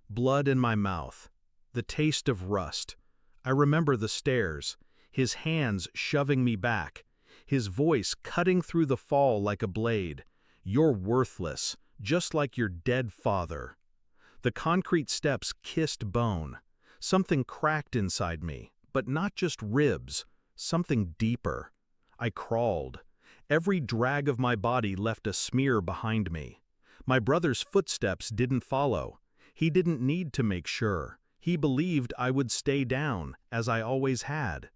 Blood in my mouth. The taste of rust. I remember the stairs, his hands shoving me back, his voice cutting through the fall like a blade. You're worthless, just like your dead father. The concrete steps kissed bone. Something cracked inside me, but not just ribs, something deeper. I crawled. Every drag of my body left a smear behind me. My brother's footsteps didn't follow. He didn't need to make sure. He believed I would stay down, as I always had.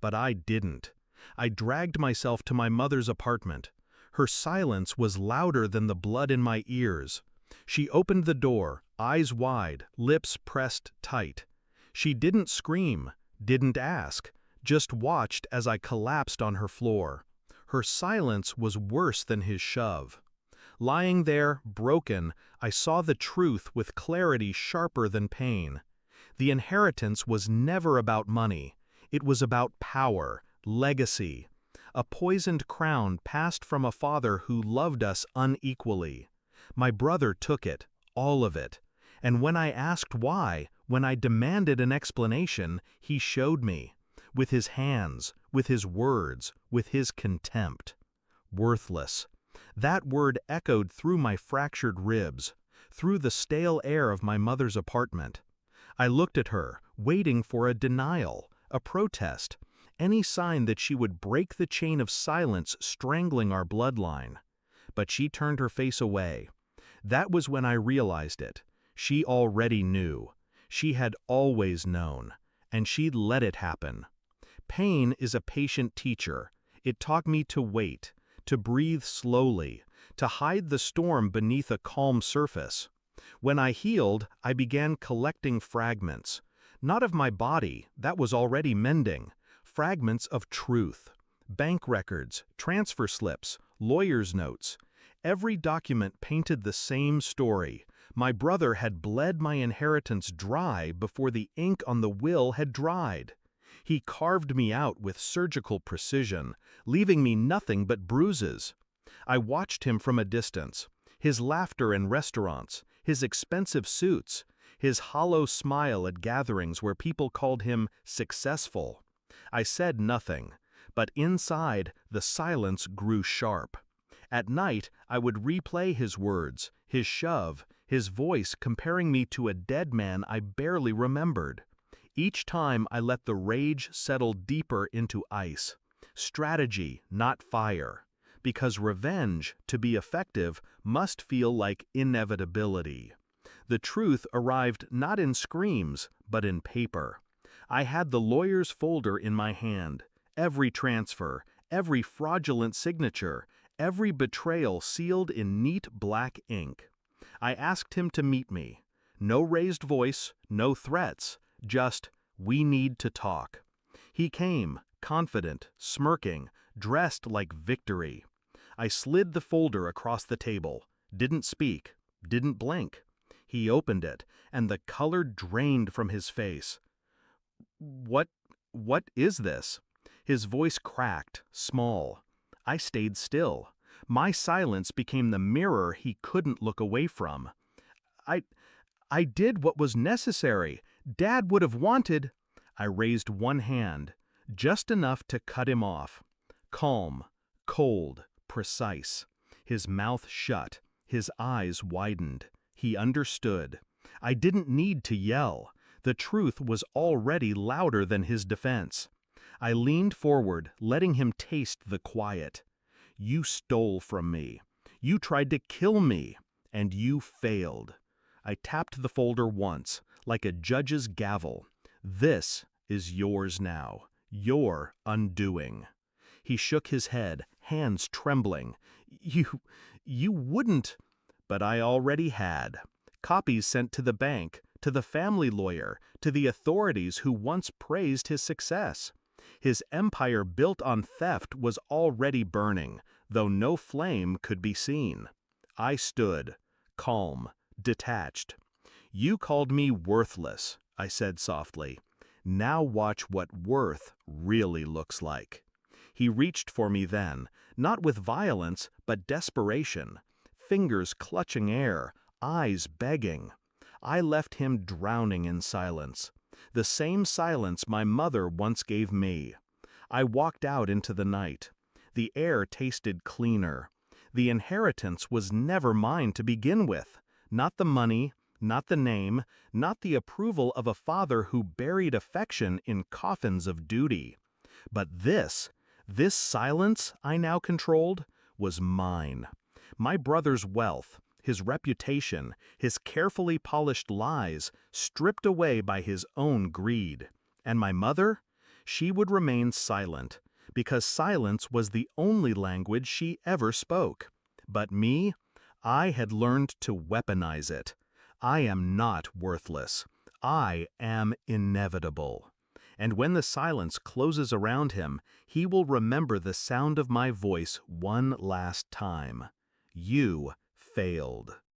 But I didn't. I dragged myself to my mother's apartment. Her silence was louder than the blood in my ears. She opened the door, eyes wide, lips pressed tight. She didn't scream, didn't ask, just watched as I collapsed on her floor. Her silence was worse than his shove. Lying there, broken, I saw the truth with clarity sharper than pain. The inheritance was never about money. It was about power, legacy. A poisoned crown passed from a father who loved us unequally. My brother took it, all of it. And when I asked why, when I demanded an explanation, he showed me. With his hands, with his words, with his contempt. Worthless. That word echoed through my fractured ribs, through the stale air of my mother's apartment. I looked at her, waiting for a denial, a protest, any sign that she would break the chain of silence strangling our bloodline. But she turned her face away. That was when I realized it. She already knew. She had always known, and she'd let it happen. Pain is a patient teacher. It taught me to wait, to breathe slowly, to hide the storm beneath a calm surface. When I healed, I began collecting fragments. Not of my body, that was already mending. Fragments of truth. Bank records, transfer slips, lawyer's notes. Every document painted the same story. My brother had bled my inheritance dry before the ink on the will had dried. He carved me out with surgical precision, leaving me nothing but bruises. I watched him from a distance. His laughter in restaurants, his expensive suits, his hollow smile at gatherings where people called him successful. I said nothing, but inside, the silence grew sharp. At night, I would replay his words, his shove, his voice comparing me to a dead man I barely remembered. Each time I let the rage settle deeper into ice. Strategy, not fire. Because revenge, to be effective, must feel like inevitability. The truth arrived not in screams, but in paper. I had the lawyer's folder in my hand. Every transfer, every fraudulent signature, every betrayal sealed in neat black ink. I asked him to meet me. No raised voice, no threats, just, "We need to talk." He came, confident, smirking, dressed like victory. I slid the folder across the table, didn't speak, didn't blink. He opened it, and the color drained from his face. What is this?" His voice cracked, small. I stayed still. My silence became the mirror he couldn't look away from. I did what was necessary. Dad would have wanted. I raised one hand, just enough to cut him off. Calm, cold, precise. His mouth shut, his eyes widened. He understood. I didn't need to yell. The truth was already louder than his defense. I leaned forward, letting him taste the quiet. "You stole from me. You tried to kill me, and you failed." I tapped the folder once, like a judge's gavel. "This is yours now. Your undoing." He shook his head, hands trembling. You wouldn't." But I already had. Copies sent to the bank, to the family lawyer, to the authorities who once praised his success. His empire built on theft was already burning, though no flame could be seen. I stood, calm, detached. "You called me worthless," I said softly. "Now watch what worth really looks like." He reached for me then, not with violence, but desperation. Fingers clutching air, eyes begging. I left him drowning in silence. The same silence my mother once gave me. I walked out into the night. The air tasted cleaner. The inheritance was never mine to begin with. Not the money, not the name, not the approval of a father who buried affection in coffins of duty. But this silence I now controlled, was mine. My brother's wealth, his reputation, his carefully polished lies, stripped away by his own greed. And my mother? She would remain silent, because silence was the only language she ever spoke. But me? I had learned to weaponize it. I am not worthless. I am inevitable. And when the silence closes around him, he will remember the sound of my voice one last time. You failed.